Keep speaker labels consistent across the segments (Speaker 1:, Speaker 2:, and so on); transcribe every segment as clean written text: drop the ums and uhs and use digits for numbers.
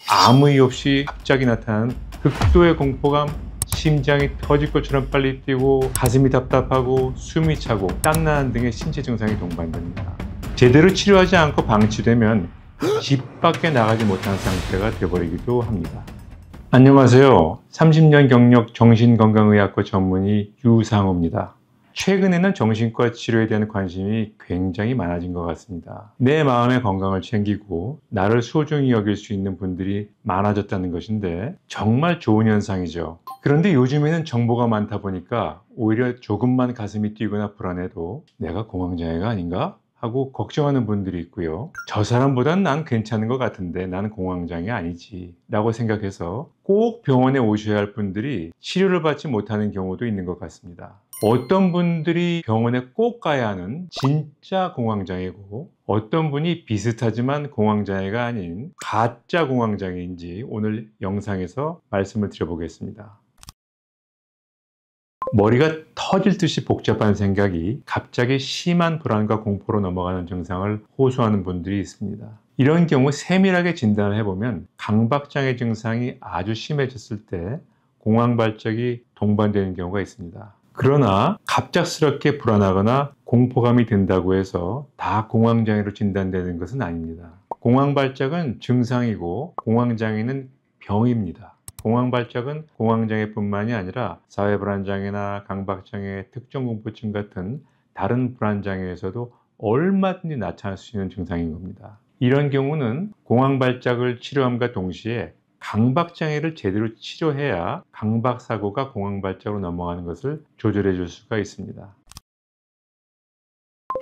Speaker 1: 아무 이유 없이 갑자기 나타나는 극도의 공포감, 심장이 터질 것처럼 빨리 뛰고 가슴이 답답하고 숨이 차고 땀나는 등의 신체 증상이 동반됩니다. 제대로 치료하지 않고 방치되면 집 밖에 나가지 못하는 상태가 되어버리기도 합니다. 안녕하세요. 30년 경력 정신건강의학과 전문의 유상호입니다. 최근에는 정신과 치료에 대한 관심이 굉장히 많아진 것 같습니다. 내 마음의 건강을 챙기고 나를 소중히 여길 수 있는 분들이 많아졌다는 것인데 정말 좋은 현상이죠. 그런데 요즘에는 정보가 많다 보니까 오히려 조금만 가슴이 뛰거나 불안해도 내가 공황장애가 아닌가? 하고 걱정하는 분들이 있고요. 저 사람보단 난 괜찮은 것 같은데 나는 공황장애 아니지 라고 생각해서 꼭 병원에 오셔야 할 분들이 치료를 받지 못하는 경우도 있는 것 같습니다. 어떤 분들이 병원에 꼭 가야 하는 진짜 공황장애고 어떤 분이 비슷하지만 공황장애가 아닌 가짜 공황장애인지 오늘 영상에서 말씀을 드려보겠습니다. 머리가 터질 듯이 복잡한 생각이 갑자기 심한 불안과 공포로 넘어가는 증상을 호소하는 분들이 있습니다. 이런 경우 세밀하게 진단을 해보면 강박장애 증상이 아주 심해졌을 때 공황발작이 동반되는 경우가 있습니다. 그러나 갑작스럽게 불안하거나 공포감이 든다고 해서 다 공황장애로 진단되는 것은 아닙니다. 공황발작은 증상이고 공황장애는 병입니다. 공황발작은 공황장애뿐만이 아니라 사회불안장애나 강박장애, 특정공포증 같은 다른 불안장애에서도 얼마든지 나타날 수 있는 증상인 겁니다. 이런 경우는 공황발작을 치료함과 동시에 강박장애를 제대로 치료해야 강박사고가 공황발작으로 넘어가는 것을 조절해 줄 수가 있습니다.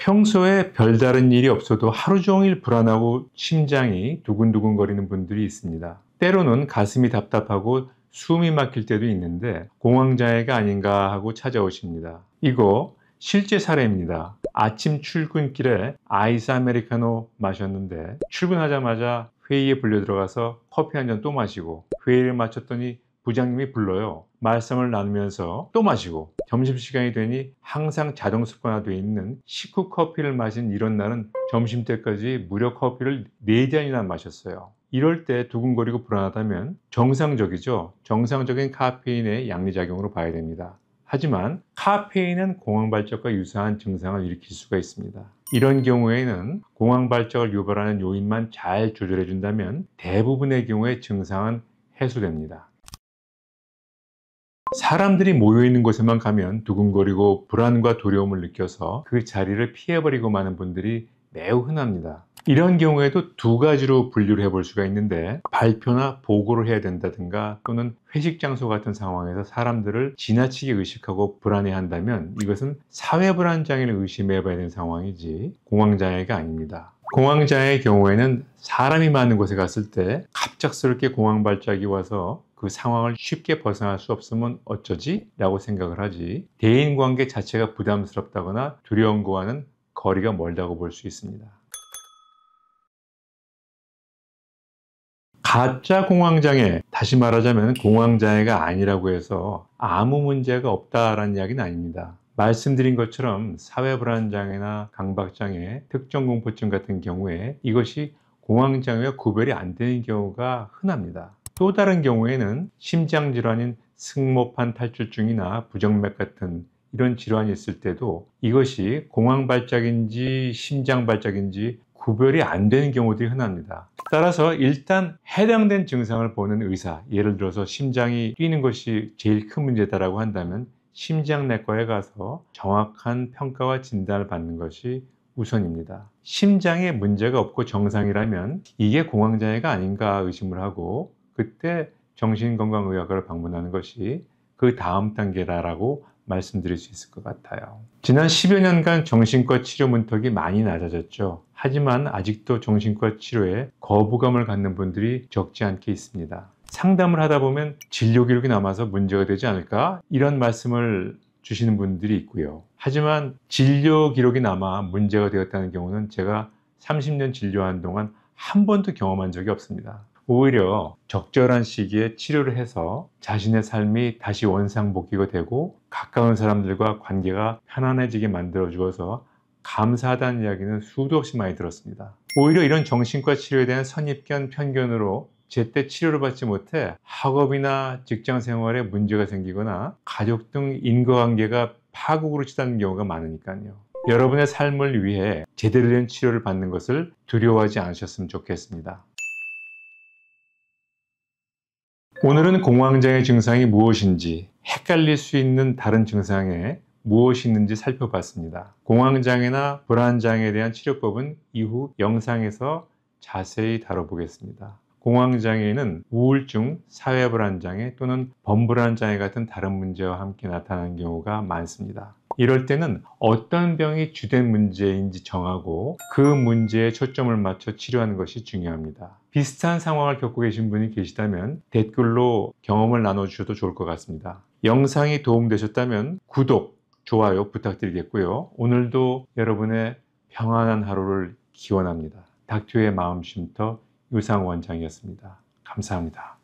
Speaker 1: 평소에 별다른 일이 없어도 하루 종일 불안하고 심장이 두근두근거리는 분들이 있습니다. 때로는 가슴이 답답하고 숨이 막힐 때도 있는데 공황장애가 아닌가 하고 찾아오십니다. 이거 실제 사례입니다. 아침 출근길에 아이스 아메리카노 마셨는데 출근하자마자 회의에 불려 들어가서 커피 한 잔 또 마시고 회의를 마쳤더니 부장님이 불러요. 말씀을 나누면서 또 마시고 점심시간이 되니 항상 자동 습관화되어 있는 식후 커피를 마신 이런 날은 점심때까지 무려 커피를 4잔이나 마셨어요. 이럴 때 두근거리고 불안하다면 정상적이죠. 정상적인 카페인의 양리작용으로 봐야 됩니다. 하지만 카페인은 공황발작과 유사한 증상을 일으킬 수가 있습니다. 이런 경우에는 공황발작을 유발하는 요인만 잘 조절해 준다면 대부분의 경우에 증상은 해소됩니다. 사람들이 모여있는 곳에만 가면 두근거리고 불안과 두려움을 느껴서 그 자리를 피해버리고 마는 분들이 매우 흔합니다. 이런 경우에도 두 가지로 분류를 해볼 수가 있는데 발표나 보고를 해야 된다든가 또는 회식 장소 같은 상황에서 사람들을 지나치게 의식하고 불안해한다면 이것은 사회불안장애를 의심해 봐야 되는 상황이지 공황장애가 아닙니다. 공황장애의 경우에는 사람이 많은 곳에 갔을 때 갑작스럽게 공황발작이 와서 그 상황을 쉽게 벗어날 수 없으면 어쩌지? 라고 생각을 하지 대인관계 자체가 부담스럽다거나 두려운 것과는 거리가 멀다고 볼 수 있습니다. 가짜 공황장애, 다시 말하자면 공황장애가 아니라고 해서 아무 문제가 없다라는 이야기는 아닙니다. 말씀드린 것처럼 사회불안장애나 강박장애, 특정공포증 같은 경우에 이것이 공황장애와 구별이 안 되는 경우가 흔합니다. 또 다른 경우에는 심장질환인 승모판 탈출증이나 부정맥 같은 이런 질환이 있을 때도 이것이 공황발작인지 심장발작인지 구별이 안 되는 경우들이 흔합니다. 따라서 일단 해당된 증상을 보는 의사, 예를 들어서 심장이 뛰는 것이 제일 큰 문제다라고 한다면 심장내과에 가서 정확한 평가와 진단을 받는 것이 우선입니다. 심장에 문제가 없고 정상이라면 이게 공황장애가 아닌가 의심을 하고 그때 정신건강의학과를 방문하는 것이 그 다음 단계라고 말씀드릴 수 있을 것 같아요. 지난 10여 년간 정신과 치료 문턱이 많이 낮아졌죠. 하지만 아직도 정신과 치료에 거부감을 갖는 분들이 적지 않게 있습니다. 상담을 하다 보면 진료 기록이 남아서 문제가 되지 않을까? 이런 말씀을 주시는 분들이 있고요. 하지만 진료 기록이 남아 문제가 되었다는 경우는 제가 30년 진료한 동안 한 번도 경험한 적이 없습니다. 오히려 적절한 시기에 치료를 해서 자신의 삶이 다시 원상복귀가 되고 가까운 사람들과 관계가 편안해지게 만들어 주어서 감사하다는 이야기는 수도 없이 많이 들었습니다. 오히려 이런 정신과 치료에 대한 선입견, 편견으로 제때 치료를 받지 못해 학업이나 직장 생활에 문제가 생기거나 가족 등 인과관계가 파국으로 치닫는 경우가 많으니까요. 여러분의 삶을 위해 제대로 된 치료를 받는 것을 두려워하지 않으셨으면 좋겠습니다. 오늘은 공황장애 증상이 무엇인지, 헷갈릴 수 있는 다른 증상에 무엇이 있는지 살펴봤습니다. 공황장애나 불안장애에 대한 치료법은 이후 영상에서 자세히 다뤄보겠습니다. 공황장애는 우울증, 사회불안장애 또는 범불안장애 같은 다른 문제와 함께 나타나는 경우가 많습니다. 이럴 때는 어떤 병이 주된 문제인지 정하고 그 문제에 초점을 맞춰 치료하는 것이 중요합니다. 비슷한 상황을 겪고 계신 분이 계시다면 댓글로 경험을 나눠주셔도 좋을 것 같습니다. 영상이 도움되셨다면 구독, 좋아요 부탁드리겠고요. 오늘도 여러분의 평안한 하루를 기원합니다. 닥터의 마음쉼터 유상원장이었습니다. 감사합니다.